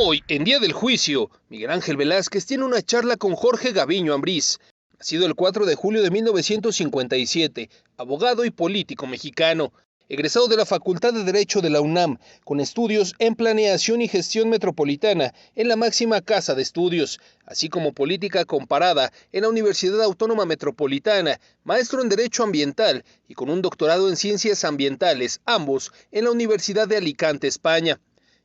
Hoy, en día del juicio, Miguel Ángel Velázquez tiene una charla con Jorge Gaviño Ambriz, nacido el 4 de julio de 1957, abogado y político mexicano, egresado de la Facultad de Derecho de la UNAM, con estudios en Planeación y Gestión Metropolitana en la máxima casa de estudios, así como Política Comparada en la Universidad Autónoma Metropolitana, maestro en Derecho Ambiental y con un doctorado en Ciencias Ambientales, ambos en la Universidad de Alicante, España.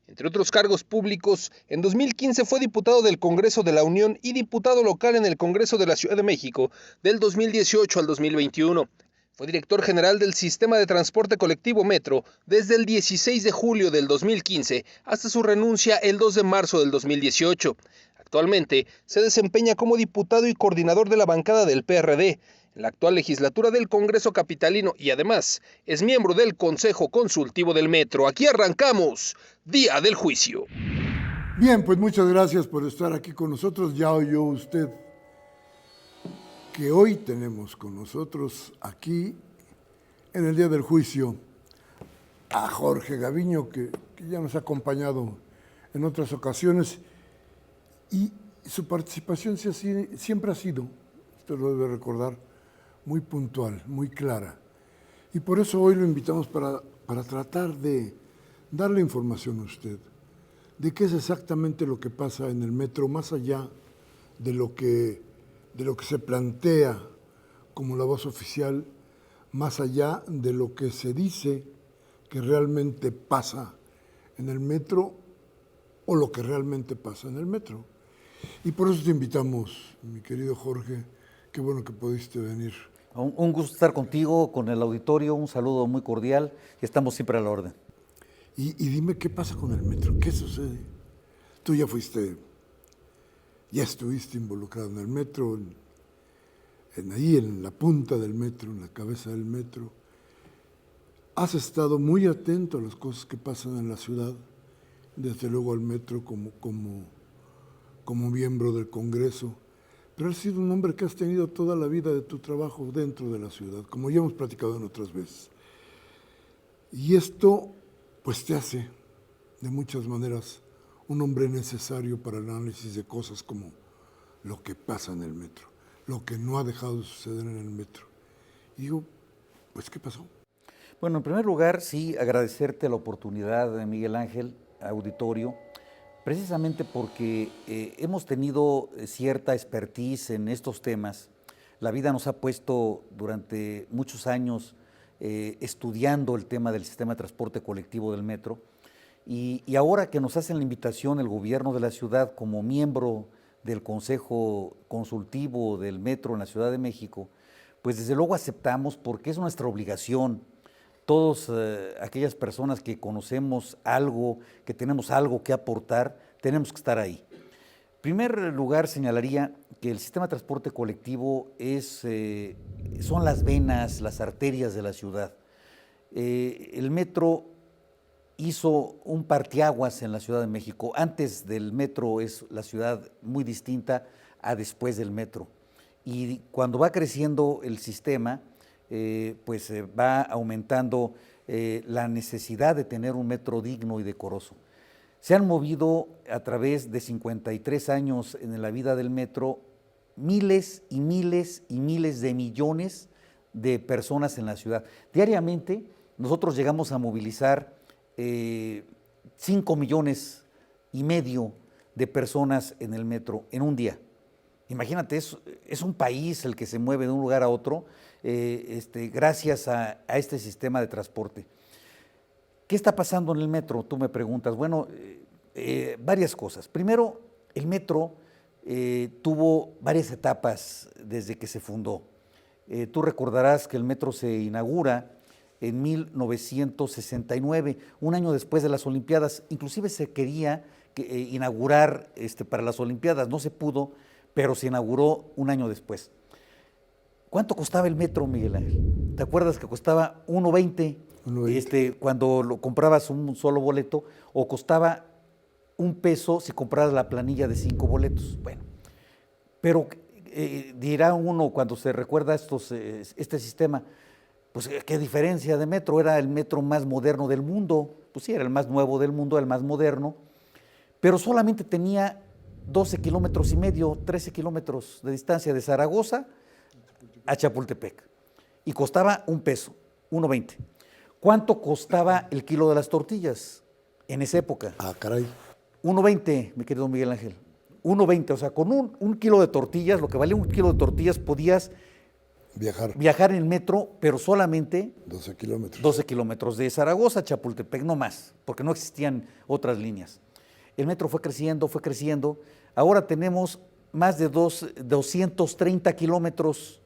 Entre otros cargos públicos, en 2015 fue diputado del Congreso de la Unión y diputado local en el Congreso de la Ciudad de México del 2018 al 2021. Fue director general del Sistema de Transporte Colectivo Metro desde el 16 de julio del 2015 hasta su renuncia el 2 de marzo del 2018. Actualmente se desempeña como diputado y coordinador de la bancada del PRD en la actual legislatura del Congreso Capitalino y además es miembro del Consejo Consultivo del Metro. Aquí arrancamos, Día del Juicio. Bien, pues muchas gracias por estar aquí con nosotros. Ya oyó usted que hoy tenemos con nosotros aquí en el Día del Juicio a Jorge Gaviño, que ya nos ha acompañado en otras ocasiones y su participación siempre ha sido, usted lo debe recordar, muy puntual, muy clara. Y por eso hoy lo invitamos para tratar de darle información a usted de qué es exactamente lo que pasa en el metro, más allá de lo que se plantea como la voz oficial, más allá de lo que se dice que realmente pasa en el metro o lo que realmente pasa en el metro. Y por eso te invitamos, mi querido Jorge, qué bueno que pudiste venir. Un gusto estar contigo, con el auditorio, un saludo muy cordial y estamos siempre a la orden. Y dime qué pasa con el metro, qué sucede. Tú ya estuviste involucrado en el metro, ahí en la punta del metro, en la cabeza del metro. Has estado muy atento a las cosas que pasan en la ciudad, desde luego al metro como miembro del Congreso. Pero has sido un hombre que has tenido toda la vida de tu trabajo dentro de la ciudad, como ya hemos platicado en otras veces. Y esto, pues te hace, de muchas maneras, un hombre necesario para el análisis de cosas como lo que pasa en el metro, lo que no ha dejado de suceder en el metro. Y digo, pues, ¿qué pasó? Bueno, en primer lugar, sí, agradecerte la oportunidad, Miguel Ángel, auditorio, precisamente porque hemos tenido cierta expertise en estos temas. La vida nos ha puesto durante muchos años estudiando el tema del sistema de transporte colectivo del metro y ahora que nos hacen la invitación el gobierno de la ciudad como miembro del Consejo Consultivo del Metro en la Ciudad de México, pues desde luego aceptamos porque es nuestra obligación. Todas aquellas personas que conocemos algo, que tenemos algo que aportar, tenemos que estar ahí. En primer lugar, señalaría que el sistema de transporte colectivo son las venas, las arterias de la ciudad. El metro hizo un parteaguas en la Ciudad de México. Antes del metro es la ciudad muy distinta a después del metro. Y cuando va creciendo el sistema, pues va aumentando la necesidad de tener un metro digno y decoroso. Se han movido a través de 53 años en la vida del metro miles y miles y miles de millones de personas en la ciudad. Diariamente nosotros llegamos a movilizar 5,5 millones de personas en el metro en un día. Imagínate, es un país el que se mueve de un lugar a otro gracias a este sistema de transporte. ¿Qué está pasando en el metro? Tú me preguntas. Bueno, varias cosas. Primero, el metro tuvo varias etapas desde que se fundó. Tú recordarás que el metro se inaugura en 1969, un año después de las Olimpiadas. Inclusive se quería inaugurar para las Olimpiadas, no se pudo, pero se inauguró un año después. ¿Cuánto costaba el metro, Miguel Ángel? ¿Te acuerdas que costaba 1.20 cuando lo comprabas un solo boleto, o costaba $1 si comprabas la planilla de 5 boletos? Bueno, pero dirá uno cuando se recuerda este sistema, pues qué diferencia de metro, era el metro más moderno del mundo. Pues sí, era el más nuevo del mundo, el más moderno, pero solamente tenía 12 kilómetros y medio, 13 kilómetros de distancia de Zaragoza a Chapultepec. Y costaba $1, 1.20. ¿Cuánto costaba el kilo de las tortillas en esa época? Ah, caray. 1.20, mi querido Miguel Ángel. 1.20, o sea, con un kilo de tortillas, lo que valía un kilo de tortillas, podías viajar en metro, pero solamente 12 kilómetros. 12 kilómetros de Zaragoza a Chapultepec, no más, porque no existían otras líneas. El metro fue creciendo. Ahora tenemos más de 230 kilómetros,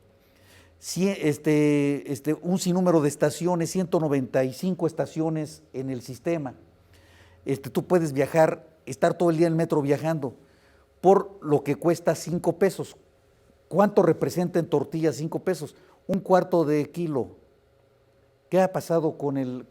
un sinnúmero de estaciones, 195 estaciones en el sistema. Tú puedes viajar, estar todo el día en el metro viajando, por lo que cuesta 5 pesos. ¿Cuánto representa en tortillas 5 pesos? Un cuarto de kilo. ¿Qué ha pasado con el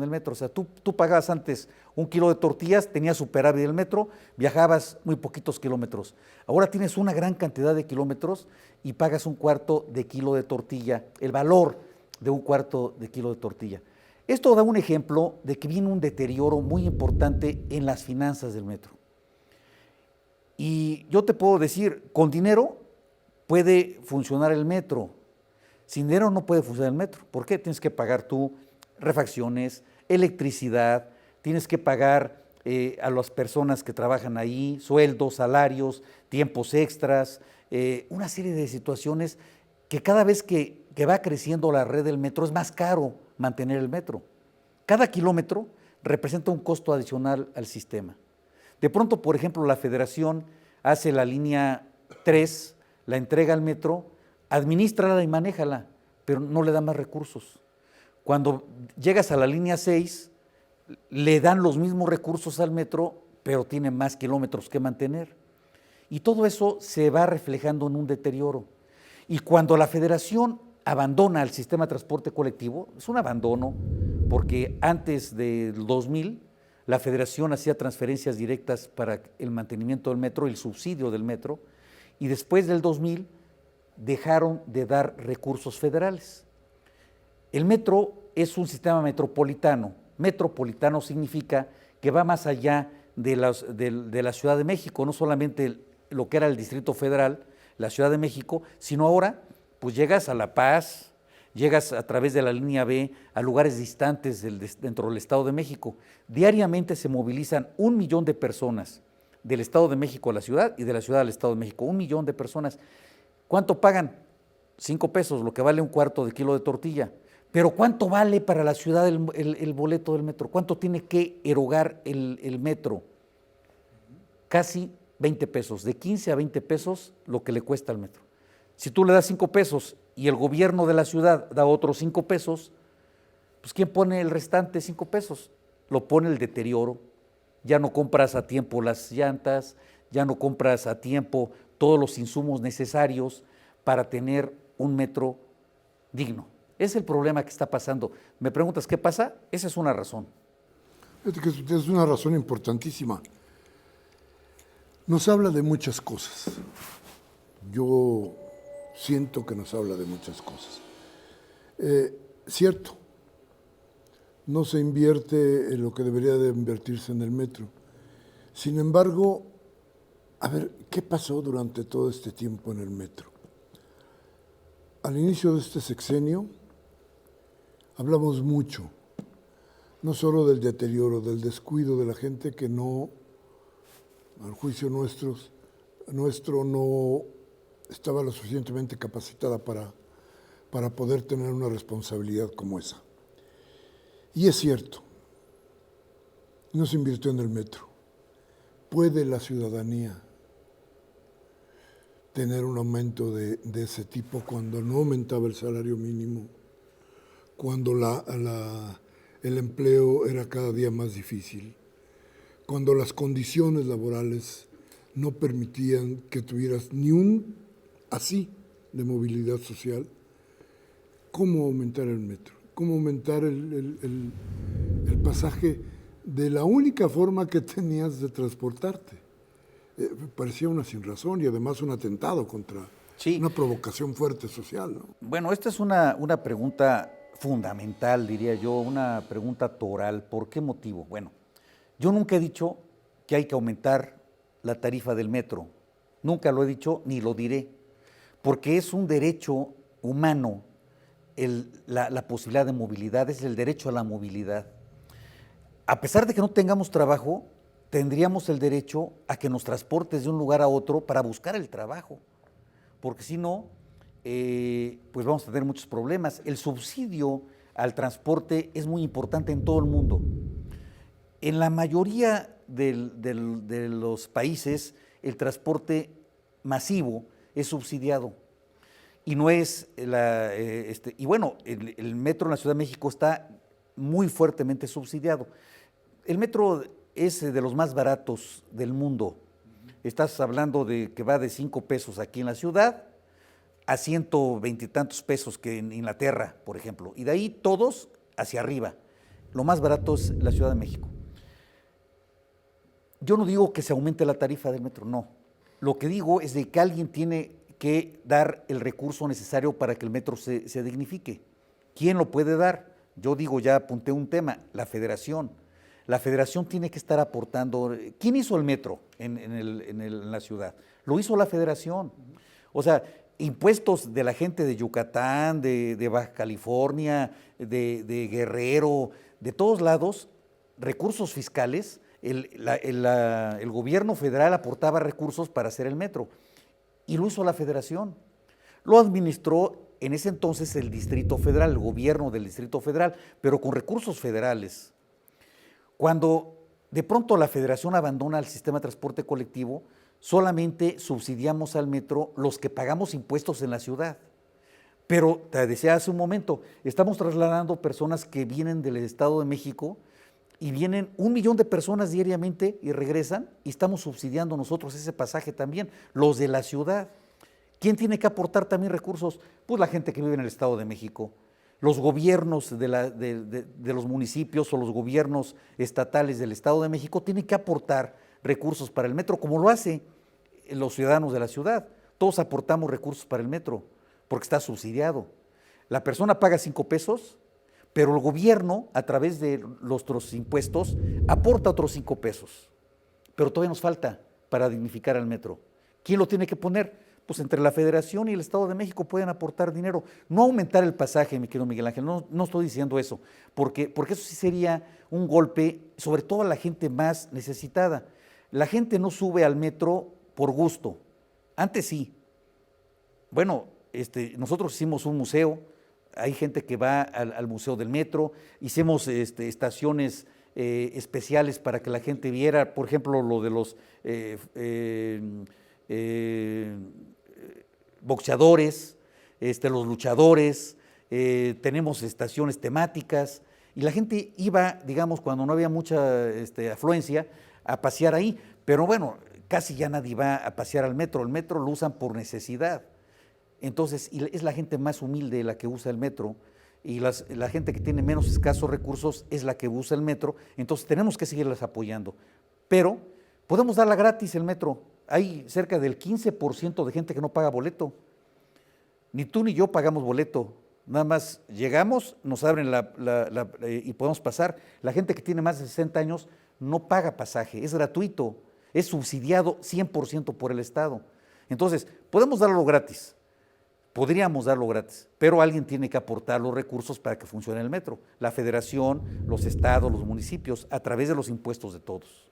metro? O sea, tú pagabas antes un kilo de tortillas, tenías superávit del metro, viajabas muy poquitos kilómetros. Ahora tienes una gran cantidad de kilómetros y pagas un cuarto de kilo de tortilla, el valor de un cuarto de kilo de tortilla. Esto da un ejemplo de que viene un deterioro muy importante en las finanzas del metro. Y yo te puedo decir, con dinero puede funcionar el metro. Sin dinero no puede funcionar el metro. ¿Por qué? Tienes que pagar tú refacciones, electricidad, tienes que pagar a las personas que trabajan ahí, sueldos, salarios, tiempos extras, una serie de situaciones que cada vez que va creciendo la red del metro es más caro mantener el metro. Cada kilómetro representa un costo adicional al sistema. De pronto, por ejemplo, la Federación hace la línea 3, la entrega al metro, adminístrala y manéjala, pero no le da más recursos. Cuando llegas a la línea 6, le dan los mismos recursos al metro, pero tiene más kilómetros que mantener. Y todo eso se va reflejando en un deterioro. Y cuando la Federación abandona el sistema de transporte colectivo, es un abandono, porque antes del 2000, la Federación hacía transferencias directas para el mantenimiento del metro, el subsidio del metro, y después del 2000 dejaron de dar recursos federales. El metro es un sistema metropolitano. Metropolitano significa que va más allá de la Ciudad de México, no solamente lo que era el Distrito Federal, la Ciudad de México, sino ahora pues llegas a La Paz, llegas a través de la línea B a lugares distantes dentro del Estado de México. Diariamente se movilizan 1 millón de personas del Estado de México a la ciudad y de la ciudad al Estado de México, 1 millón de personas. ¿Cuánto pagan? 5 pesos, lo que vale un cuarto de kilo de tortilla. Pero ¿cuánto vale para la ciudad el boleto del metro? ¿Cuánto tiene que erogar el metro? Casi 20 pesos, de 15 a 20 pesos lo que le cuesta al metro. Si tú le das 5 pesos y el gobierno de la ciudad da otros 5 pesos, pues ¿quién pone el restante 5 pesos? Lo pone el deterioro. Ya no compras a tiempo las llantas, ya no compras a tiempo todos los insumos necesarios para tener un metro digno. Es el problema que está pasando. ¿Me preguntas qué pasa? Esa es una razón. Es una razón importantísima. Nos habla de muchas cosas. Yo siento que nos habla de muchas cosas. Cierto, no se invierte en lo que debería de invertirse en el metro. Sin embargo, a ver, ¿qué pasó durante todo este tiempo en el metro? Al inicio de este sexenio hablamos mucho, no solo del deterioro, del descuido de la gente que no, al juicio nuestro no estaba lo suficientemente capacitada para poder tener una responsabilidad como esa. Y es cierto, no se invirtió en el metro. ¿Puede la ciudadanía tener un aumento de ese tipo cuando no aumentaba el salario mínimo, cuando el empleo era cada día más difícil, cuando las condiciones laborales no permitían que tuvieras ni un así de movilidad social? ¿Cómo aumentar el metro? ¿Cómo aumentar el pasaje de la única forma que tenías de transportarte? Parecía una sinrazón y además un atentado contra una provocación fuerte social, ¿no? Bueno, esta es una pregunta fundamental, diría yo, una pregunta toral. ¿Por qué motivo? Bueno, yo nunca he dicho que hay que aumentar la tarifa del metro. Nunca lo he dicho ni lo diré, porque es un derecho humano la posibilidad de movilidad, es el derecho a la movilidad. A pesar de que no tengamos trabajo, tendríamos el derecho a que nos transportes de un lugar a otro para buscar el trabajo, porque si no, pues vamos a tener muchos problemas. El subsidio al transporte es muy importante en todo el mundo. En la mayoría de los países, el transporte masivo es subsidiado y no es y bueno, el metro en la Ciudad de México está muy fuertemente subsidiado. El metro es de los más baratos del mundo. Estás hablando de que va de 5 pesos aquí en la ciudad a 120 y tantos pesos que en Inglaterra, por ejemplo, y de ahí todos hacia arriba. Lo más barato es la Ciudad de México. Yo no digo que se aumente la tarifa del metro, no. Lo que digo es de que alguien tiene que dar el recurso necesario para que el metro se dignifique. ¿Quién lo puede dar? Yo digo, ya apunté un tema, la federación. La federación tiene que estar aportando. ¿Quién hizo el metro en la ciudad? Lo hizo la federación. O sea, impuestos de la gente de Yucatán, de Baja California, de Guerrero, de todos lados, recursos fiscales. El gobierno federal aportaba recursos para hacer el metro y lo hizo la federación. Lo administró en ese entonces el Distrito Federal, el gobierno del Distrito Federal, pero con recursos federales. Cuando de pronto la federación abandona el sistema de transporte colectivo, solamente subsidiamos al metro los que pagamos impuestos en la ciudad. Pero te decía hace un momento, estamos trasladando personas que vienen del Estado de México y vienen 1 millón de personas diariamente y regresan y estamos subsidiando nosotros ese pasaje también, los de la ciudad. ¿Quién tiene que aportar también recursos? Pues la gente que vive en el Estado de México, los gobiernos de los municipios o los gobiernos estatales del Estado de México tienen que aportar recursos para el metro, como lo hacen los ciudadanos de la ciudad. Todos aportamos recursos para el metro, porque está subsidiado. La persona paga 5 pesos, pero el gobierno, a través de los impuestos, aporta otros 5 pesos. Pero todavía nos falta para dignificar al metro. ¿Quién lo tiene que poner? Pues entre la Federación y el Estado de México pueden aportar dinero. No aumentar el pasaje, mi querido Miguel Ángel, no estoy diciendo eso, porque eso sí sería un golpe, sobre todo a la gente más necesitada. La gente no sube al metro por gusto. Antes sí. Bueno, nosotros hicimos un museo. Hay gente que va al Museo del Metro, hicimos estaciones especiales para que la gente viera, por ejemplo, lo de los boxeadores, los luchadores, tenemos estaciones temáticas y la gente iba, digamos, cuando no había mucha afluencia, a pasear ahí, pero bueno, casi ya nadie va a pasear al metro, el metro lo usan por necesidad. Entonces, es la gente más humilde la que usa el metro y la gente que tiene menos escasos recursos es la que usa el metro, entonces tenemos que seguirlas apoyando. Pero podemos darla gratis el metro. Hay cerca del 15% de gente que no paga boleto. Ni tú ni yo pagamos boleto. Nada más llegamos, nos abren y podemos pasar. La gente que tiene más de 60 años no paga pasaje, es gratuito, es subsidiado 100% por el Estado. Entonces, podemos darlo gratis. Podríamos darlo gratis, pero alguien tiene que aportar los recursos para que funcione el metro. La federación, los estados, los municipios, a través de los impuestos de todos.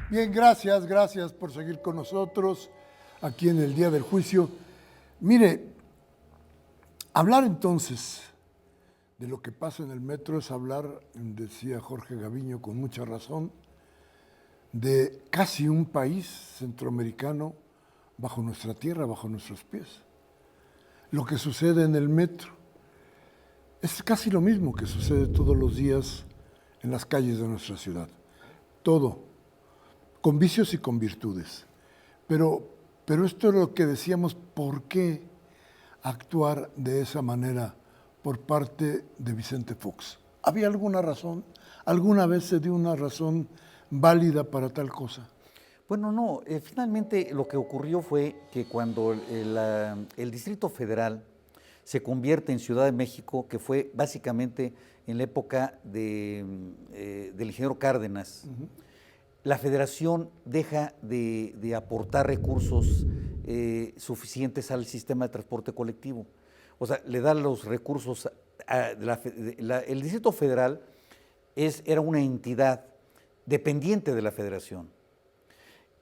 Bien, gracias por seguir con nosotros aquí en el Día del Juicio. Mire, hablar entonces de lo que pasa en el metro es hablar, decía Jorge Gaviño con mucha razón, de casi un país centroamericano bajo nuestra tierra, bajo nuestros pies. Lo que sucede en el metro es casi lo mismo que sucede todos los días en las calles de nuestra ciudad. Todo, con vicios y con virtudes. Pero Pero esto es lo que decíamos, ¿por qué actuar de esa manera por parte de Vicente Fox? ¿Había alguna razón? ¿Alguna vez se dio una razón válida para tal cosa? Bueno, no, finalmente lo que ocurrió fue que cuando el Distrito Federal se convierte en Ciudad de México, que fue básicamente en la época del ingeniero Cárdenas, la Federación deja de aportar recursos suficientes al sistema de transporte colectivo. O sea, le da los recursos el Distrito Federal era una entidad dependiente de la Federación.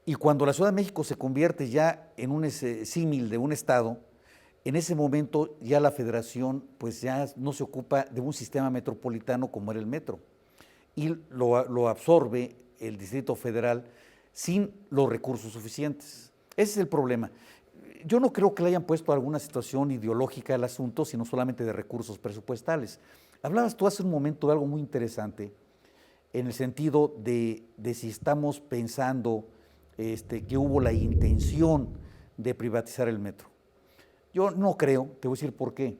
Y cuando la Ciudad de México se convierte ya en un símil de un estado, en ese momento ya la Federación pues ya no se ocupa de un sistema metropolitano como era el metro, y lo absorbe el Distrito Federal sin los recursos suficientes. Ese es el problema. Yo no creo que le hayan puesto alguna situación ideológica al asunto, sino solamente de recursos presupuestales. Hablabas tú hace un momento de algo muy interesante, en el sentido de si estamos pensando que hubo la intención de privatizar el metro. Yo no creo, te voy a decir por qué.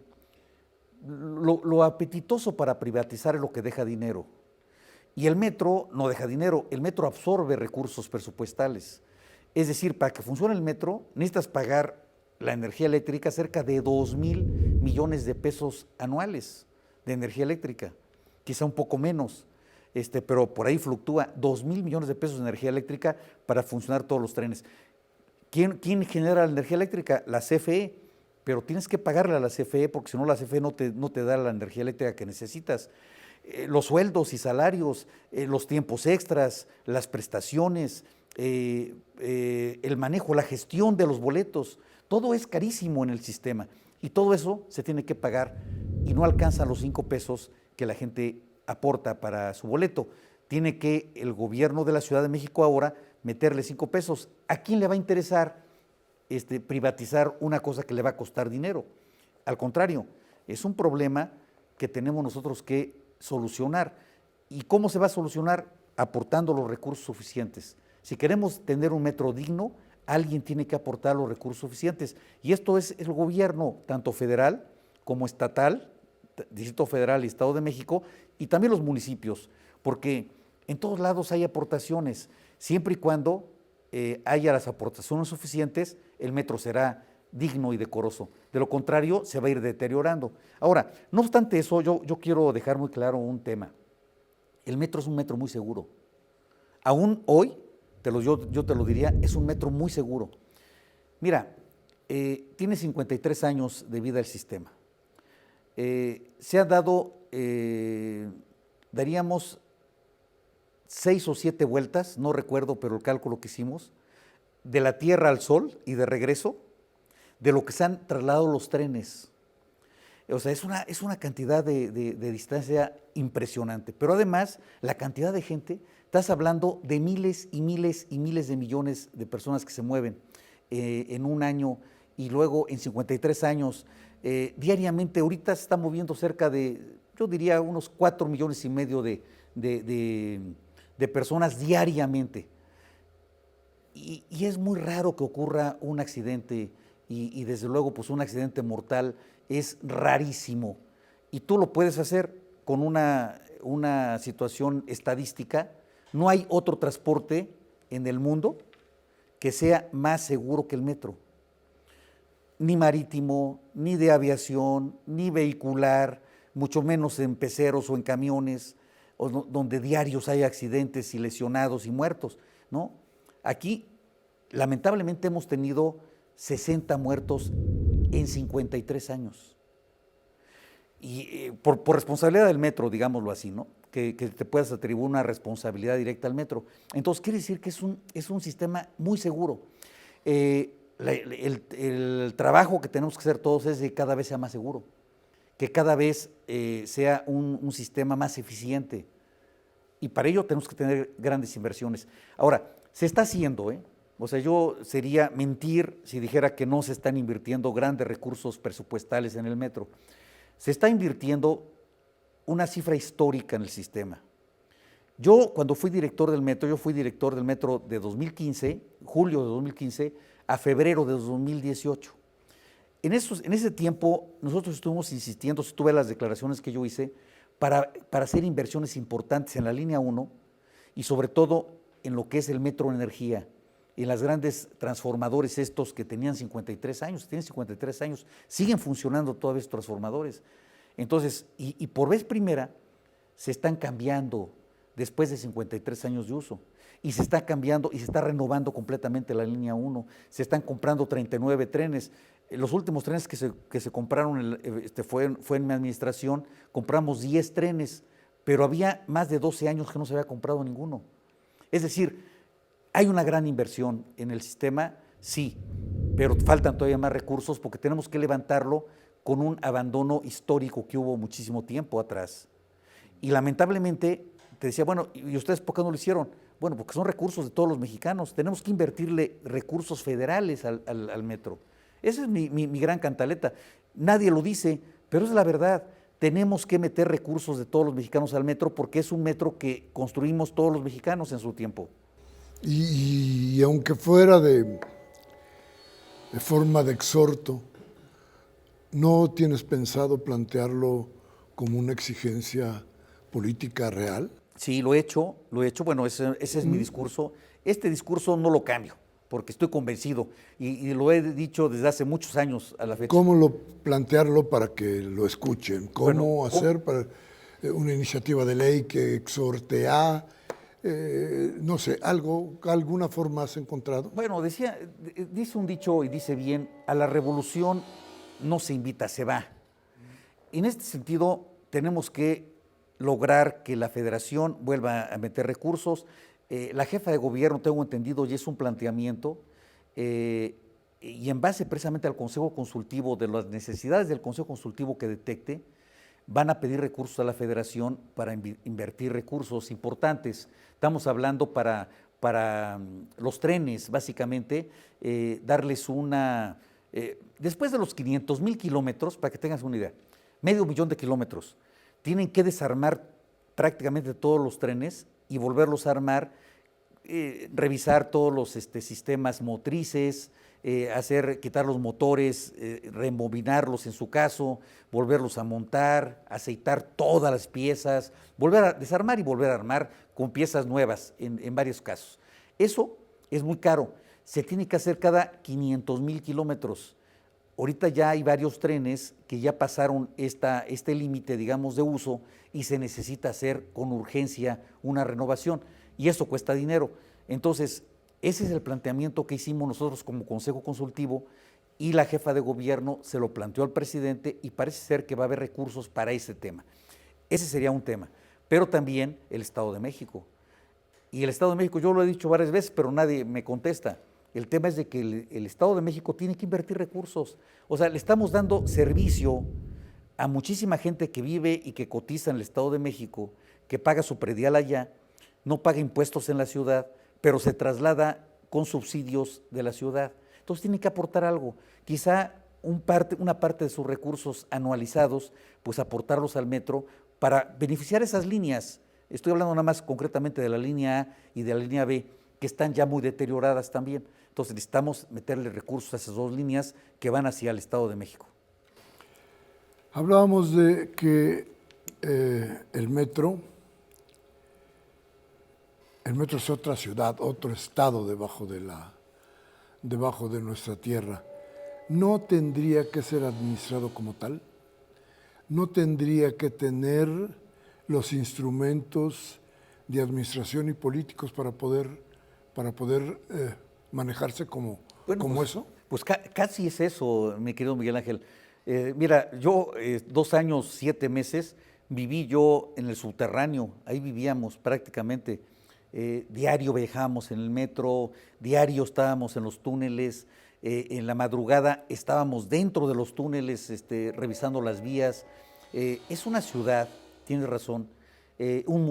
Lo apetitoso para privatizar es lo que deja dinero. Y el metro no deja dinero, el metro absorbe recursos presupuestales. Es decir, para que funcione el metro necesitas pagar la energía eléctrica cerca de 2,000 millones de pesos anuales de energía eléctrica, quizá un poco menos, pero por ahí fluctúa 2,000 millones de pesos de energía eléctrica para funcionar todos los trenes. ¿Quién genera la energía eléctrica? La CFE, pero tienes que pagarle a la CFE porque si no la CFE no te da la energía eléctrica que necesitas. Los sueldos y salarios, los tiempos extras, las prestaciones, el manejo, la gestión de los boletos, todo es carísimo en el sistema y todo eso se tiene que pagar y no alcanza los 5 pesos que la gente aporta para su boleto. Tiene que el gobierno de la Ciudad de México ahora meterle 5 pesos. ¿A quién le va a interesar privatizar una cosa que le va a costar dinero? Al contrario, es un problema que tenemos nosotros que solucionar. ¿Y cómo se va a solucionar? Aportando los recursos suficientes. Si queremos tener un metro digno, alguien tiene que aportar los recursos suficientes. Y esto es el gobierno, tanto federal como estatal, Distrito Federal y Estado de México, y también los municipios, porque en todos lados hay aportaciones. Siempre y cuando haya las aportaciones suficientes, el metro será digno y decoroso. De lo contrario, se va a ir deteriorando. Ahora, no obstante eso, yo quiero dejar muy claro un tema. El metro es un metro muy seguro. Aún hoy, yo te lo diría, es un metro muy seguro. Mira, tiene 53 años de vida el sistema. Se ha dado, daríamos 6 o 7 vueltas, no recuerdo, pero el cálculo que hicimos, de la Tierra al Sol y de regreso, de lo que se han trasladado los trenes. O sea, es una cantidad de distancia impresionante. Pero además, la cantidad de gente, estás hablando de miles y miles y miles de millones de personas que se mueven en un año y luego en 53 años, diariamente. Ahorita se está moviendo cerca de, yo diría, unos 4,5 millones de personas diariamente. Y es muy raro que ocurra un accidente y desde luego pues un accidente mortal es rarísimo. Y tú lo puedes hacer con una situación estadística. No hay otro transporte en el mundo que sea más seguro que el metro. Ni marítimo, ni de aviación, ni vehicular, mucho menos en peceros o en camiones, donde diarios hay accidentes y lesionados y muertos, ¿no? Aquí, lamentablemente, hemos tenido 60 muertos en 53 años. Y por responsabilidad del metro, digámoslo así, ¿no? Que te puedas atribuir una responsabilidad directa al metro. Entonces, quiere decir que es un sistema muy seguro. El trabajo que tenemos que hacer todos es de que cada vez sea más seguro, que cada vez sea un sistema más eficiente. Y para ello tenemos que tener grandes inversiones. Ahora, se está haciendo, O sea, yo sería mentir si dijera que no se están invirtiendo grandes recursos presupuestales en el metro. Se está invirtiendo una cifra histórica en el sistema. Yo cuando fui director del metro, yo fui director del metro de 2015, julio de 2015, a febrero de 2018. En ese tiempo nosotros estuvimos insistiendo, si tú ves las declaraciones que yo hice, para hacer inversiones importantes en la línea 1 y sobre todo en lo que es el metro energía, en las grandes transformadores estos que tenían 53 años, tienen 53 años, siguen funcionando todavía estos transformadores. Entonces, y por vez primera, se están cambiando después de 53 años de uso. Y se está cambiando y se está renovando completamente la línea 1. Se están comprando 39 trenes. Los últimos trenes que se compraron fue en mi administración, compramos 10 trenes, pero había más de 12 años que no se había comprado ninguno. Es decir, hay una gran inversión en el sistema, sí, pero faltan todavía más recursos porque tenemos que levantarlo con un abandono histórico que hubo muchísimo tiempo atrás. Y lamentablemente, te decía, bueno, ¿y ustedes por qué no lo hicieron? Bueno, porque son recursos de todos los mexicanos, tenemos que invertirle recursos federales al metro. Esa es mi gran cantaleta. Nadie lo dice, pero es la verdad. Tenemos que meter recursos de todos los mexicanos al metro porque es un metro que construimos todos los mexicanos en su tiempo. Y aunque fuera de forma de exhorto, ¿no tienes pensado plantearlo como una exigencia política real? Sí, lo he hecho, bueno, ese es mi discurso. Este discurso no lo cambio, porque estoy convencido, y lo he dicho desde hace muchos años a la fecha. ¿Cómo plantearlo para que lo escuchen? ¿Cómo hacer para una iniciativa de ley que exhorte a, no sé, alguna forma has encontrado? Bueno, dice un dicho y dice bien, a la revolución no se invita, se va. En este sentido, tenemos que lograr que la federación vuelva a meter recursos. La jefa de gobierno, tengo entendido, ya es un planteamiento, y en base precisamente al Consejo Consultivo, de las necesidades del Consejo Consultivo que detecte, van a pedir recursos a la federación para invertir recursos importantes. Estamos hablando para los trenes, básicamente, darles después de los 500,000 kilómetros, para que tengas una idea, 500,000 de kilómetros, tienen que desarmar prácticamente todos los trenes y volverlos a armar, revisar todos los sistemas motrices, quitar los motores, reembobinarlos en su caso, volverlos a montar, aceitar todas las piezas, volver a desarmar y volver a armar con piezas nuevas en varios casos. Eso es muy caro, se tiene que hacer cada 500,000 kilómetros. Ahorita ya hay varios trenes que ya pasaron este límite, digamos, de uso y se necesita hacer con urgencia una renovación y eso cuesta dinero. Entonces, ese es el planteamiento que hicimos nosotros como Consejo Consultivo y la jefa de gobierno se lo planteó al presidente y parece ser que va a haber recursos para ese tema. Ese sería un tema, pero también el Estado de México. Y el Estado de México, yo lo he dicho varias veces, pero nadie me contesta. El tema es de que el Estado de México tiene que invertir recursos. O sea, le estamos dando servicio a muchísima gente que vive y que cotiza en el Estado de México, que paga su predial allá, no paga impuestos en la ciudad, pero se traslada con subsidios de la ciudad. Entonces tiene que aportar algo. Quizá una parte de sus recursos anualizados, pues aportarlos al metro para beneficiar esas líneas. Estoy hablando nada más concretamente de la línea A y de la línea B, que están ya muy deterioradas también. Entonces necesitamos meterle recursos a esas dos líneas que van hacia el Estado de México. Hablábamos de que el metro es otra ciudad, otro estado debajo de nuestra tierra. ¿No tendría que ser administrado como tal? ¿No tendría que tener los instrumentos de administración y políticos para poder manejarse como eso? Pues casi es eso, mi querido Miguel Ángel. Mira, yo 2 años, 7 meses viví yo en el subterráneo, ahí vivíamos prácticamente. Diario viajábamos en el metro, diario estábamos en los túneles, en la madrugada estábamos dentro de los túneles revisando las vías. Es una ciudad, tienes razón, un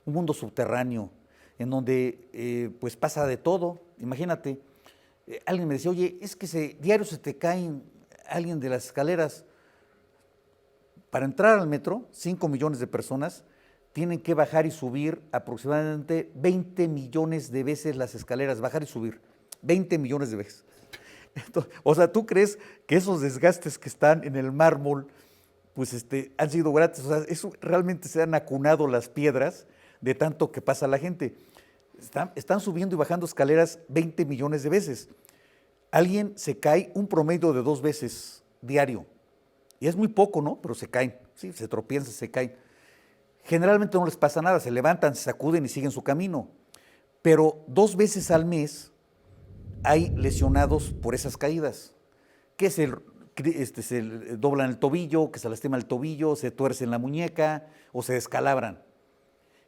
mundo subterráneo, en donde pues pasa de todo. Imagínate, alguien me decía, oye, es que diario se te cae alguien de las escaleras. Para entrar al metro, 5 millones de personas tienen que bajar y subir aproximadamente 20 millones de veces las escaleras, bajar y subir, 20 millones de veces. Entonces, o sea, ¿tú crees que esos desgastes que están en el mármol, pues han sido gratis? O sea, eso realmente se han acunado las piedras de tanto que pasa la gente. Están subiendo y bajando escaleras 20 millones de veces. Alguien se cae un promedio de 2 veces diario. Y es muy poco, ¿no? Pero se caen, ¿sí? Se tropiezan, se caen. Generalmente no les pasa nada, se levantan, se sacuden y siguen su camino. Pero 2 veces al mes hay lesionados por esas caídas, que se doblan el tobillo, que se lastima el tobillo, se tuercen la muñeca o se descalabran.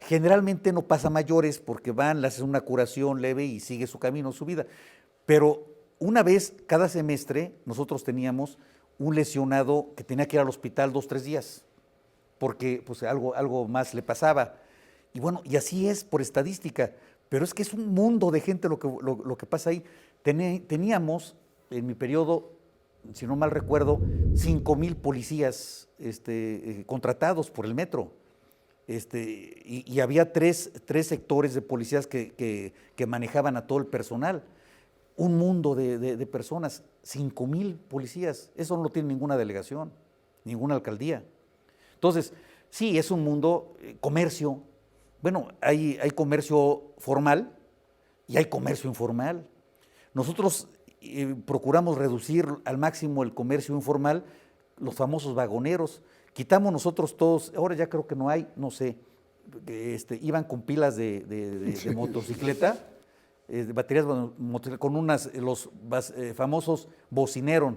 Generalmente no pasa a mayores porque van, le hacen una curación leve y sigue su camino, su vida. Pero una vez cada semestre nosotros teníamos un lesionado que tenía que ir al hospital 2, 3 días, porque pues, algo más le pasaba. Y bueno, y así es por estadística, pero es que es un mundo de gente lo que pasa ahí. Teníamos en mi periodo, si no mal recuerdo, 5,000 policías contratados por el metro. Y había tres sectores de policías que manejaban a todo el personal. Un mundo de personas, 5,000 policías. Eso no lo tiene ninguna delegación, ninguna alcaldía. Entonces, sí, es un mundo, comercio. Bueno, hay comercio formal y hay comercio informal. Nosotros procuramos reducir al máximo el comercio informal, los famosos vagoneros. Quitamos nosotros todos, ahora ya creo que no hay, no sé, iban con pilas de motocicleta, de baterías con los famosos bocineros,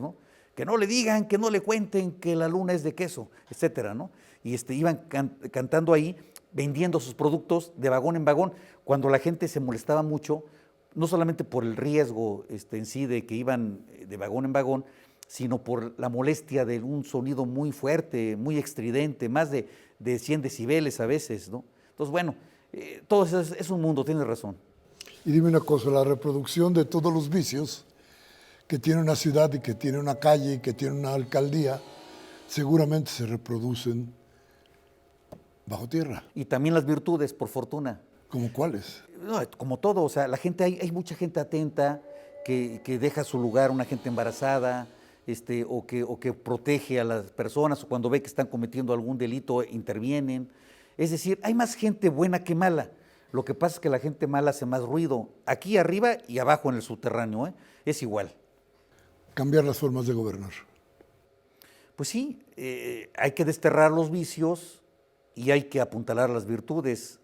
¿no? Que no le digan, que no le cuenten que la luna es de queso, etcétera, ¿no? Y iban cantando ahí, vendiendo sus productos de vagón en vagón, cuando la gente se molestaba mucho, no solamente por el riesgo en sí de que iban de vagón en vagón, sino por la molestia de un sonido muy fuerte, muy estridente, más de 100 decibeles a veces, ¿no? Entonces, bueno, todo eso es un mundo, tienes razón. Y dime una cosa, la reproducción de todos los vicios que tiene una ciudad y que tiene una calle y que tiene una alcaldía, seguramente se reproducen bajo tierra. Y también las virtudes, por fortuna. ¿Cómo cuáles? No, como todo, o sea, la gente, hay mucha gente atenta que deja su lugar, una gente embarazada, o que protege a las personas, o cuando ve que están cometiendo algún delito, intervienen. Es decir, hay más gente buena que mala. Lo que pasa es que la gente mala hace más ruido, aquí arriba y abajo en el subterráneo, es igual. Cambiar las formas de gobernar. Pues sí, hay que desterrar los vicios y hay que apuntalar las virtudes.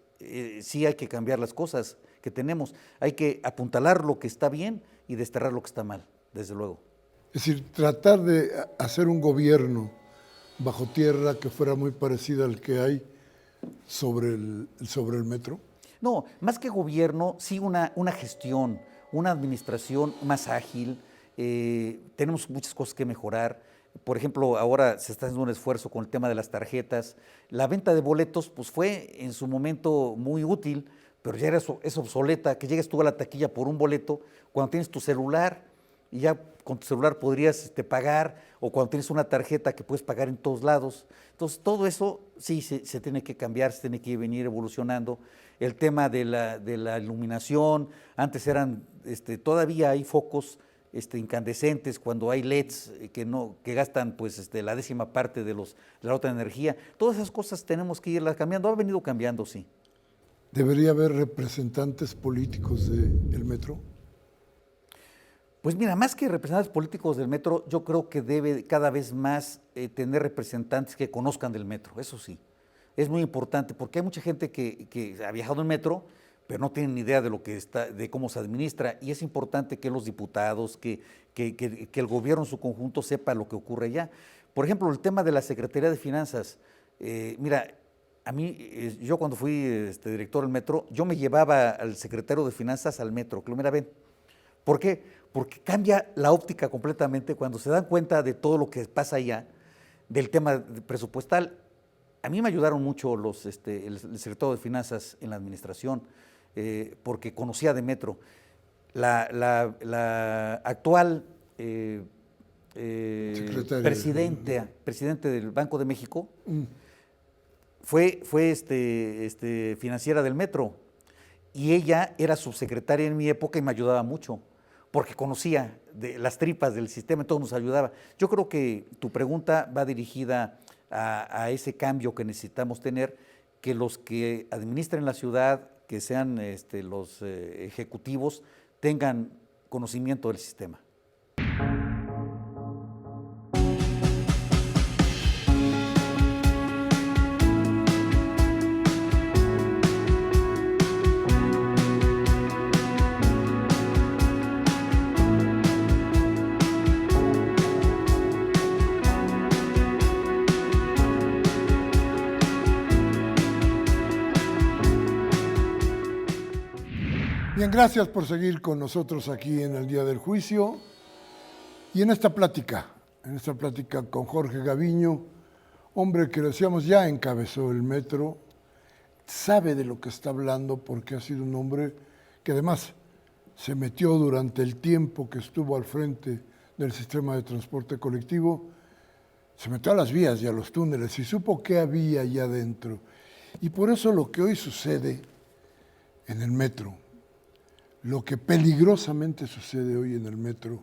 Sí hay que cambiar las cosas que tenemos. Hay que apuntalar lo que está bien y desterrar lo que está mal, desde luego. Es decir, tratar de hacer un gobierno bajo tierra que fuera muy parecido al que hay sobre el metro. No, más que gobierno, sí una gestión, una administración más ágil. Tenemos muchas cosas que mejorar. Por ejemplo, ahora se está haciendo un esfuerzo con el tema de las tarjetas. La venta de boletos pues fue en su momento muy útil, pero ya es obsoleta, que llegues tú a la taquilla por un boleto cuando tienes tu celular y ya con tu celular podrías pagar, o cuando tienes una tarjeta que puedes pagar en todos lados. Entonces, todo eso sí se tiene que cambiar, se tiene que venir evolucionando. El tema de la iluminación, antes todavía hay focos incandescentes, cuando hay LEDs que gastan pues la 10ª parte de la otra energía. Todas esas cosas tenemos que irlas cambiando. Ha venido cambiando, sí. ¿Debería haber representantes políticos del metro? Pues mira, más que representantes políticos del metro, yo creo que debe cada vez más tener representantes que conozcan del metro, eso sí. Es muy importante porque hay mucha gente que ha viajado en metro, pero no tienen ni idea de cómo se administra, y es importante que los diputados, que el gobierno en su conjunto sepa lo que ocurre allá. Por ejemplo, el tema de la Secretaría de Finanzas. Mira, a mí, yo cuando fui director del metro, yo me llevaba al secretario de Finanzas al metro, que lo mira, ven. ¿Por qué? Porque cambia la óptica completamente cuando se dan cuenta de todo lo que pasa allá, del tema presupuestal. A mí me ayudaron mucho el secretario de Finanzas en la administración, porque conocía de metro. La actual presidente del Banco de México fue financiera del metro y ella era subsecretaria en mi época y me ayudaba mucho porque conocía de las tripas del sistema, entonces nos ayudaba. Yo creo que tu pregunta va dirigida a ese cambio que necesitamos tener, que los que administren la ciudad, que sean los ejecutivos, tengan conocimiento del sistema. Bien, gracias por seguir con nosotros aquí en el día del juicio y en esta plática con Jorge Gaviño, hombre que decíamos ya encabezó el metro, sabe de lo que está hablando porque ha sido un hombre que además se metió durante el tiempo que estuvo al frente del sistema de transporte colectivo, se metió a las vías y a los túneles y supo qué había allá adentro. Y por eso lo que hoy sucede en el metro, lo que peligrosamente sucede hoy en el metro,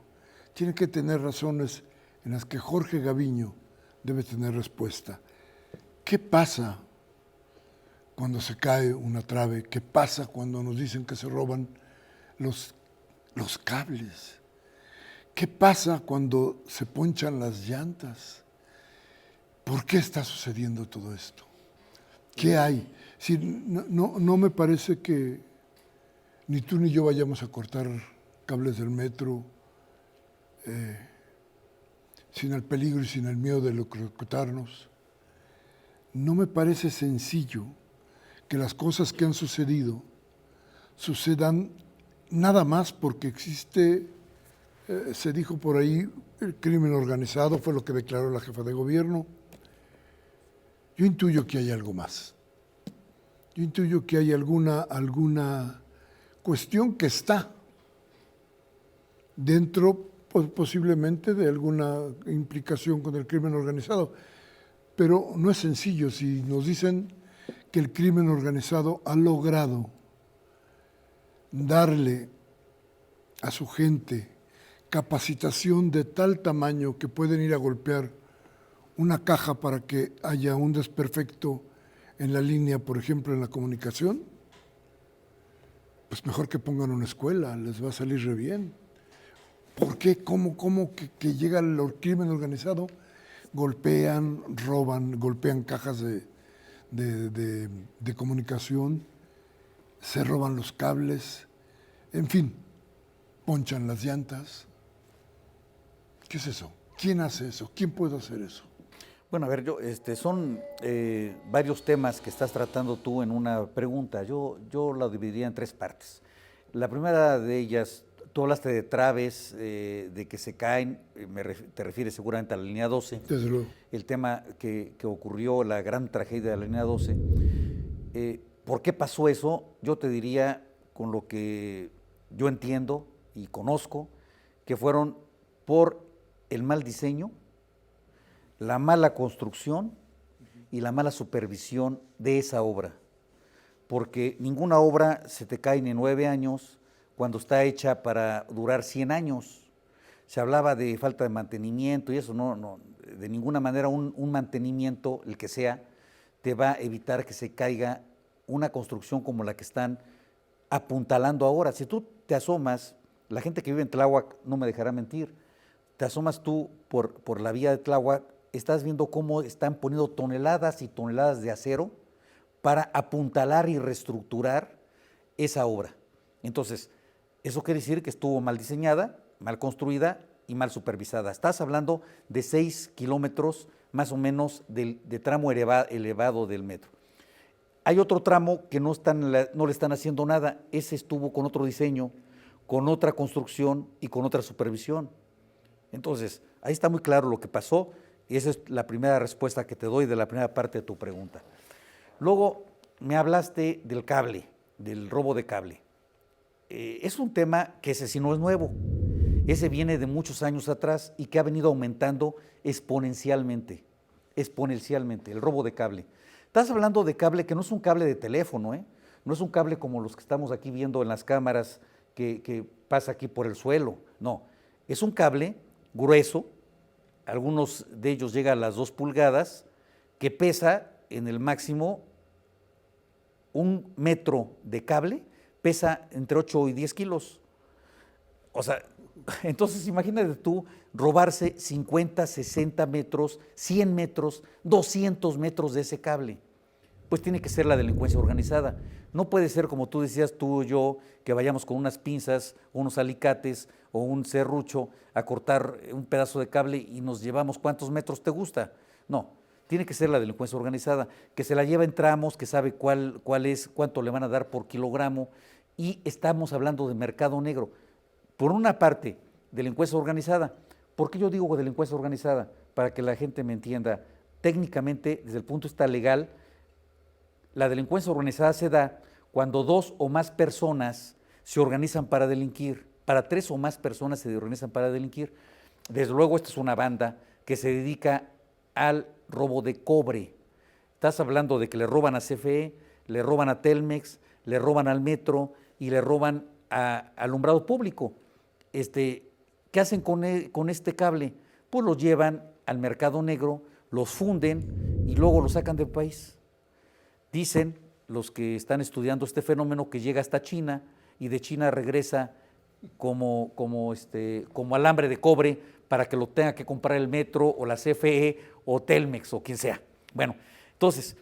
tiene que tener razones en las que Jorge Gaviño debe tener respuesta. ¿Qué pasa cuando se cae una trave? ¿Qué pasa cuando nos dicen que se roban los cables? ¿Qué pasa cuando se ponchan las llantas? ¿Por qué está sucediendo todo esto? ¿Qué hay? Si no me parece que ni tú ni yo vayamos a cortar cables del metro sin el peligro y sin el miedo de electrocutarnos. No me parece sencillo que las cosas que han sucedido sucedan nada más porque existe, se dijo por ahí, el crimen organizado, fue lo que declaró la jefa de gobierno. Yo intuyo que hay algo más. Yo intuyo que hay alguna cuestión que está dentro posiblemente de alguna implicación con el crimen organizado, pero no es sencillo. Si nos dicen que el crimen organizado ha logrado darle a su gente capacitación de tal tamaño que pueden ir a golpear una caja para que haya un desperfecto en la línea, por ejemplo, en la comunicación, pues mejor que pongan una escuela, les va a salir re bien. ¿Por qué? ¿Cómo que llega el crimen organizado? Golpean, roban, golpean cajas de comunicación, se roban los cables, en fin, ponchan las llantas. ¿Qué es eso? ¿Quién hace eso? ¿Quién puede hacer eso? Bueno, a ver, son varios temas que estás tratando tú en una pregunta. Yo la dividiría en tres partes. La primera de ellas, tú hablaste de traves, de que se caen, te refieres seguramente a la línea 12. Desde luego. El tema que ocurrió, la gran tragedia de la línea 12. ¿Por qué pasó eso? Yo te diría, con lo que yo entiendo y conozco, que fueron por el mal diseño, la mala construcción y la mala supervisión de esa obra, porque ninguna obra se te cae en 9 años cuando está hecha para durar 100 años. Se hablaba de falta de mantenimiento y eso no, de ninguna manera un mantenimiento, el que sea, te va a evitar que se caiga una construcción como la que están apuntalando ahora. Si tú te asomas, la gente que vive en Tláhuac no me dejará mentir, te asomas tú por la vía de Tláhuac, estás viendo cómo están poniendo toneladas y toneladas de acero para apuntalar y reestructurar esa obra. Entonces, eso quiere decir que estuvo mal diseñada, mal construida y mal supervisada. Estás hablando de 6 kilómetros más o menos de tramo elevado del metro. Hay otro tramo que no le están haciendo nada. Ese estuvo con otro diseño, con otra construcción y con otra supervisión. Entonces, ahí está muy claro lo que pasó. Y esa es la primera respuesta que te doy de la primera parte de tu pregunta. Luego me hablaste del cable, del robo de cable. Es un tema que ese sí no es nuevo. Ese viene de muchos años atrás y que ha venido aumentando exponencialmente, el robo de cable. Estás hablando de cable que no es un cable de teléfono, ¿eh? No es un cable como los que estamos aquí viendo en las cámaras que pasa aquí por el suelo, no, es un cable grueso, algunos de ellos llegan a las 2 pulgadas, que pesa en el máximo 1 metro de cable, pesa entre 8 y 10 kilos. O sea, entonces imagínate tú robarse 50, 60 metros, 100 metros, 200 metros de ese cable. Pues tiene que ser la delincuencia organizada. No puede ser, como tú decías, tú o yo, que vayamos con unas pinzas, unos alicates o un serrucho a cortar un pedazo de cable y nos llevamos cuántos metros te gusta. No, tiene que ser la delincuencia organizada, que se la lleva en tramos, que sabe cuál es, cuánto le van a dar por kilogramo, y estamos hablando de mercado negro. Por una parte, delincuencia organizada. ¿Por qué yo digo delincuencia organizada? Para que la gente me entienda. Técnicamente, desde el punto de vista legal, la delincuencia organizada se da cuando 2 o más personas se organizan para delinquir, para 3 o más personas se organizan para delinquir. Desde luego, esta es una banda que se dedica al robo de cobre. Estás hablando de que le roban a CFE, le roban a Telmex, le roban al Metro y le roban a alumbrado público. ¿Qué hacen con este cable? Pues los llevan al mercado negro, los funden y luego los sacan del país. Dicen los que están estudiando este fenómeno que llega hasta China y de China regresa como alambre de cobre para que lo tenga que comprar el Metro o la CFE o Telmex o quien sea. Bueno, entonces,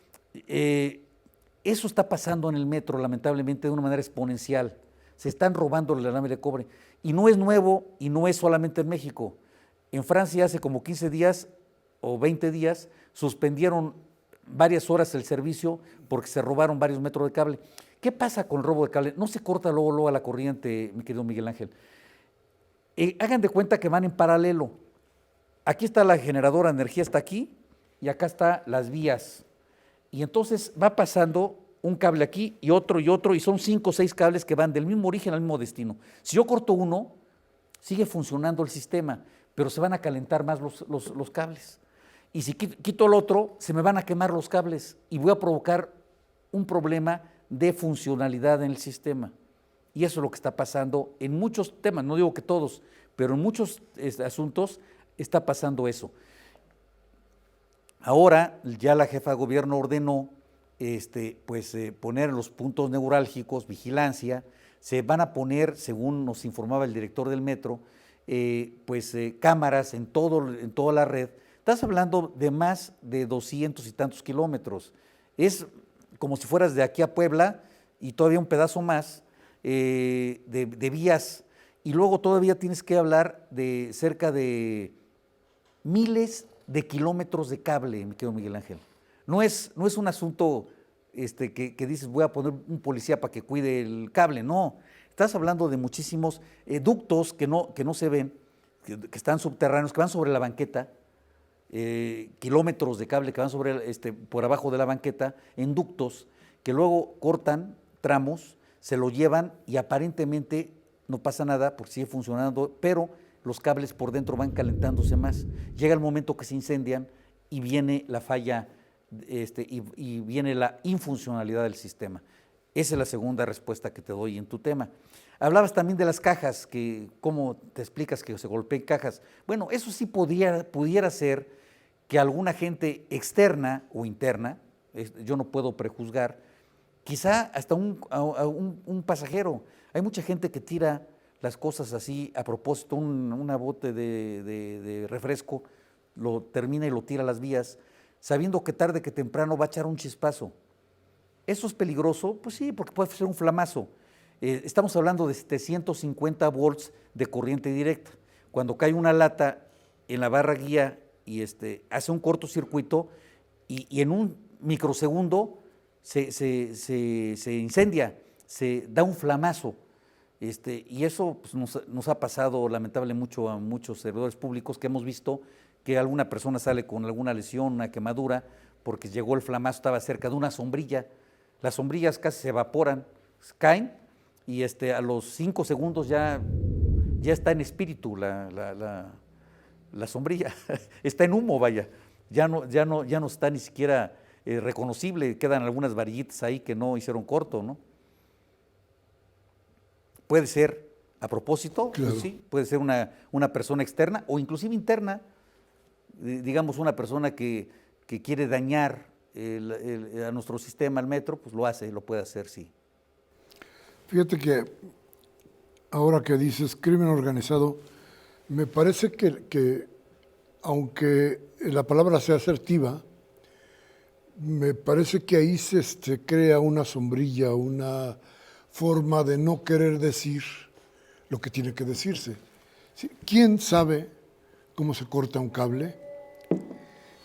eso está pasando en el Metro lamentablemente de una manera exponencial. Se están robando el alambre de cobre y no es nuevo y no es solamente en México. En Francia hace como 15 días o 20 días suspendieron varias horas el servicio porque se robaron varios metros de cable. ¿Qué pasa con el robo de cable? No se corta luego a la corriente, mi querido Miguel Ángel. Hagan de cuenta que van en paralelo. Aquí está la generadora de energía, está aquí, y acá están las vías. Y entonces va pasando un cable aquí y otro, y son 5 o 6 cables que van del mismo origen al mismo destino. Si yo corto uno, sigue funcionando el sistema, pero se van a calentar más los cables. Y si quito el otro, se me van a quemar los cables y voy a provocar un problema de funcionalidad en el sistema. Y eso es lo que está pasando en muchos temas, no digo que todos, pero en muchos asuntos está pasando eso. Ahora ya la jefa de gobierno ordenó poner los puntos neurálgicos, vigilancia, se van a poner, según nos informaba el director del Metro, cámaras en toda la red. Estás hablando de más de 200 y tantos kilómetros. Es como si fueras de aquí a Puebla y todavía un pedazo más de vías. Y luego todavía tienes que hablar de cerca de miles de kilómetros de cable, mi querido Miguel Ángel. No es un asunto que dices voy a poner un policía para que cuide el cable, no. Estás hablando de muchísimos ductos que no se ven, que están subterráneos, que van sobre la banqueta, kilómetros de cable que van por abajo de la banqueta, en ductos, que luego cortan tramos, se lo llevan y aparentemente no pasa nada porque sigue funcionando, pero los cables por dentro van calentándose más. Llega el momento que se incendian y viene la falla y viene la infuncionalidad del sistema. Esa es la segunda respuesta que te doy en tu tema. Hablabas también de las cajas, ¿cómo te explicas que se golpeen cajas? Bueno, eso sí pudiera ser que alguna gente externa o interna, yo no puedo prejuzgar, quizá hasta un pasajero. Hay mucha gente que tira las cosas así a propósito, una bote de refresco, lo termina y lo tira a las vías, sabiendo que tarde que temprano va a echar un chispazo. ¿Eso es peligroso? Pues sí, porque puede ser un flamazo. Estamos hablando de 750 volts de corriente directa. Cuando cae una lata en la barra guía y hace un cortocircuito y en un microsegundo se incendia, se da un flamazo. Y eso pues, nos ha pasado lamentable mucho a muchos servidores públicos que hemos visto que alguna persona sale con alguna lesión, una quemadura, porque llegó el flamazo, estaba cerca de una sombrilla. Las sombrillas casi se evaporan, caen y a los 5 segundos ya está en espíritu la sombrilla, está en humo, vaya, ya no está ni siquiera reconocible, quedan algunas varillitas ahí que no hicieron corto, ¿no? Puede ser a propósito, claro. Pues sí, puede ser una persona externa o inclusive interna, digamos una persona que quiere dañar a nuestro sistema, al metro, pues lo puede hacer, sí. Fíjate que ahora que dices crimen organizado, me parece que aunque la palabra sea asertiva, me parece que ahí se crea una sombrilla, una forma de no querer decir lo que tiene que decirse. ¿Sí? ¿Quién sabe cómo se corta un cable?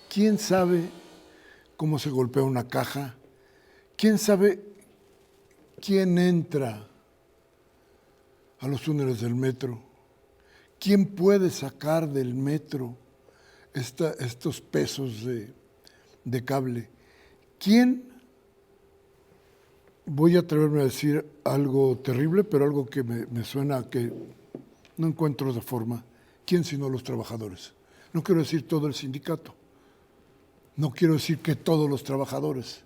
¿Quién sabe cómo se golpea una caja? ¿Quién sabe quién entra a los túneles del metro? ¿Quién puede sacar del metro estos pesos de cable? ¿Quién? Voy a atreverme a decir algo terrible, pero algo que me suena que no encuentro de forma. ¿Quién sino los trabajadores? No quiero decir todo el sindicato. No quiero decir que todos los trabajadores.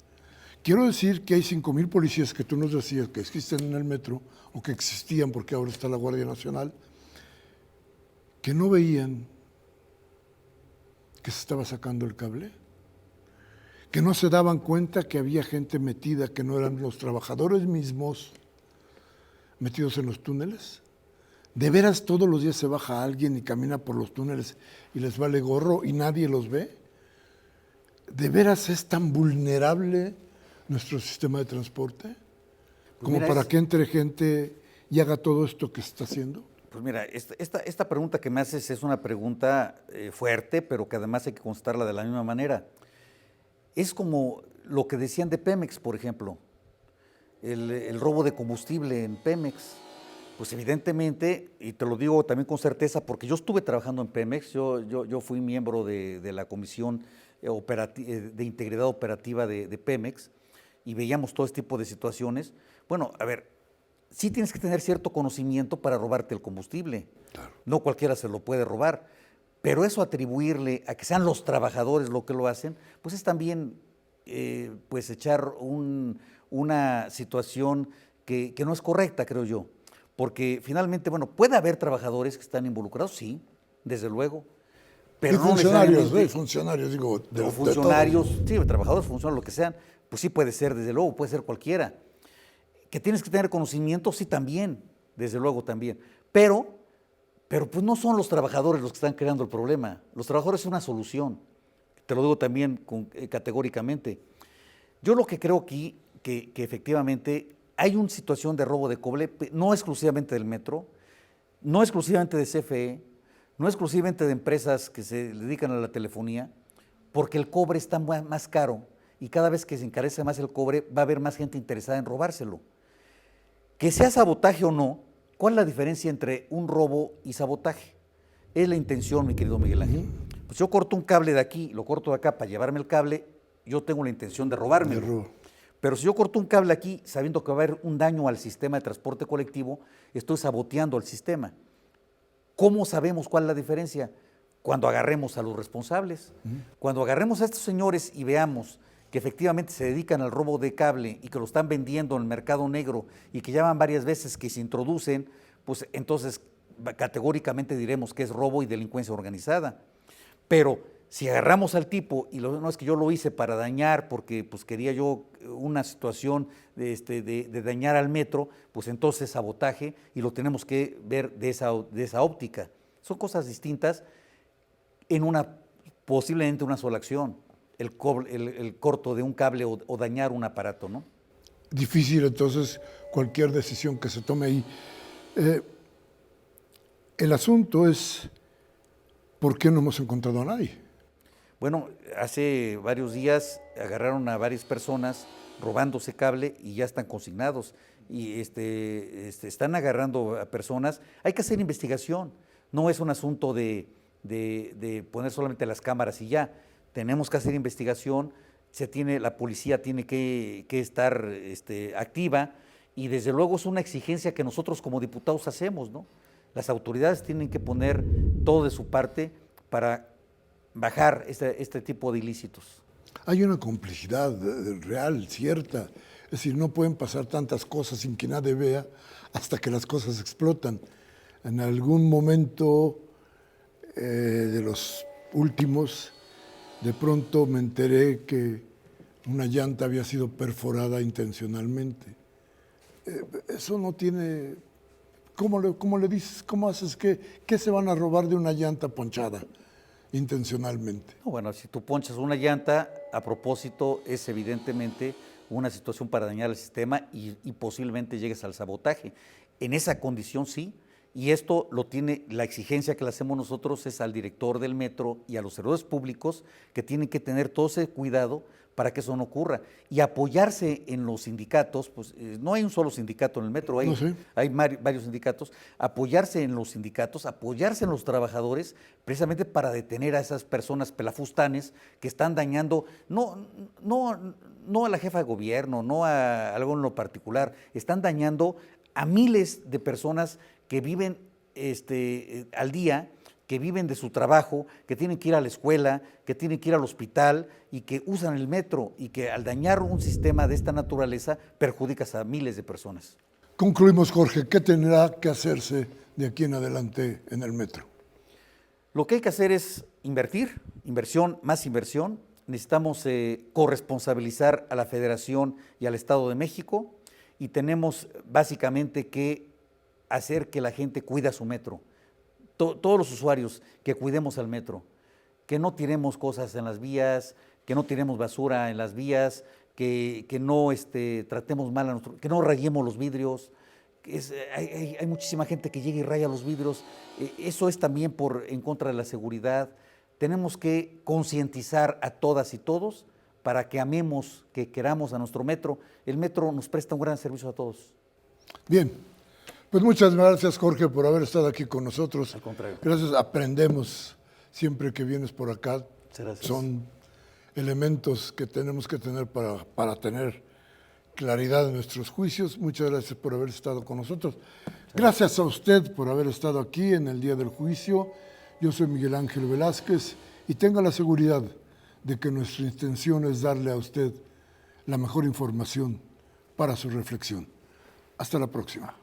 Quiero decir que hay 5,000 policías que tú nos decías que existen en el metro, o que existían porque ahora está la Guardia Nacional, que no veían que se estaba sacando el cable, que no se daban cuenta que había gente metida, que no eran los trabajadores mismos metidos en los túneles. ¿De veras todos los días se baja alguien y camina por los túneles y les vale gorro y nadie los ve? ¿De veras es tan vulnerable nuestro sistema de transporte como para que entre gente y haga todo esto que se está haciendo? Pues mira, esta pregunta que me haces es una pregunta fuerte, pero que además hay que contestarla de la misma manera. Es como lo que decían de Pemex, por ejemplo, el robo de combustible en Pemex. Pues evidentemente, y te lo digo también con certeza, porque yo estuve trabajando en Pemex, yo fui miembro de la Comisión de Integridad Operativa de Pemex, y veíamos todo este tipo de situaciones. Bueno, a ver, sí tienes que tener cierto conocimiento para robarte el combustible. Claro. No cualquiera se lo puede robar. Pero eso atribuirle a que sean los trabajadores lo que lo hacen, pues es también pues echar una situación que no es correcta, creo yo. Porque finalmente, bueno, puede haber trabajadores que están involucrados, sí, desde luego. Pero no funcionarios, funcionarios, digo. Funcionarios, sí, trabajadores, funcionarios, lo que sean, pues sí puede ser, desde luego, puede ser cualquiera. Que tienes que tener conocimiento, sí, también, desde luego también. Pero pues no son los trabajadores los que están creando el problema. Los trabajadores son una solución. Te lo digo también categóricamente. Yo lo que creo aquí, que efectivamente hay una situación de robo de cobre, no exclusivamente del metro, no exclusivamente de CFE, no exclusivamente de empresas que se dedican a la telefonía, porque el cobre está más caro y cada vez que se encarece más el cobre va a haber más gente interesada en robárselo. Que sea sabotaje o no, ¿cuál es la diferencia entre un robo y sabotaje? Es la intención, mi querido Miguel Ángel. Pues yo corto un cable de aquí, lo corto de acá para llevarme el cable, yo tengo la intención de robármelo. Pero si yo corto un cable aquí, sabiendo que va a haber un daño al sistema de transporte colectivo, estoy saboteando el sistema. ¿Cómo sabemos cuál es la diferencia? Cuando agarremos a los responsables. Cuando agarremos a estos señores y veamos que efectivamente se dedican al robo de cable y que lo están vendiendo en el mercado negro y que ya van varias veces que se introducen, pues entonces categóricamente diremos que es robo y delincuencia organizada. Pero si agarramos al tipo y no es que yo lo hice para dañar porque pues quería yo una situación de dañar al metro, pues entonces sabotaje y lo tenemos que ver de esa óptica. Son cosas distintas en posiblemente una sola acción. El corto de un cable o dañar un aparato, ¿no? Difícil entonces cualquier decisión que se tome ahí. El asunto es, ¿por qué no hemos encontrado a nadie? Bueno, hace varios días agarraron a varias personas robándose cable y ya están consignados. Y están agarrando a personas. Hay que hacer investigación. No es un asunto de poner solamente las cámaras y ya. Tenemos que hacer investigación, la policía tiene que estar activa y desde luego es una exigencia que nosotros como diputados hacemos, ¿no? Las autoridades tienen que poner todo de su parte para bajar este tipo de ilícitos. Hay una complicidad real, cierta. Es decir, no pueden pasar tantas cosas sin que nadie vea hasta que las cosas explotan. En algún momento de los últimos, de pronto me enteré que una llanta había sido perforada intencionalmente. Eso no tiene... ¿Cómo le dices? ¿Cómo haces? ¿Qué se van a robar de una llanta ponchada intencionalmente? No, bueno, si tú ponchas una llanta, a propósito, es evidentemente una situación para dañar el sistema y posiblemente llegues al sabotaje. En esa condición sí, y esto lo tiene, la exigencia que le hacemos nosotros es al director del metro y a los servidores públicos que tienen que tener todo ese cuidado para que eso no ocurra. Y apoyarse en los sindicatos, pues no hay un solo sindicato en el metro, hay, No sé. hay varios sindicatos, apoyarse en los sindicatos, apoyarse en los trabajadores, precisamente para detener a esas personas pelafustanes que están dañando, no a la jefa de gobierno, no a algo en lo particular, están dañando a miles de personas que viven al día, que viven de su trabajo, que tienen que ir a la escuela, que tienen que ir al hospital y que usan el metro y que al dañar un sistema de esta naturaleza perjudicas a miles de personas. Concluimos, Jorge. ¿Qué tendrá que hacerse de aquí en adelante en el metro? Lo que hay que hacer es inversión, más inversión. Necesitamos corresponsabilizar a la Federación y al Estado de México y tenemos básicamente que hacer que la gente cuida su metro. Todos los usuarios que cuidemos al metro, que no tiremos cosas en las vías, que no tiremos basura en las vías, que no tratemos mal a que no rayemos los vidrios. Hay muchísima gente que llega y raya los vidrios. Eso es también en contra de la seguridad. Tenemos que concientizar a todas y todos para que amemos, que queramos a nuestro metro. El metro nos presta un gran servicio a todos. Bien, pues muchas gracias, Jorge, por haber estado aquí con nosotros. Al contrario. Gracias, aprendemos siempre que vienes por acá. Gracias. Son elementos que tenemos que tener para tener claridad en nuestros juicios. Muchas gracias por haber estado con nosotros. Gracias a usted por haber estado aquí en el día del juicio. Yo soy Miguel Ángel Velázquez y tenga la seguridad de que nuestra intención es darle a usted la mejor información para su reflexión. Hasta la próxima.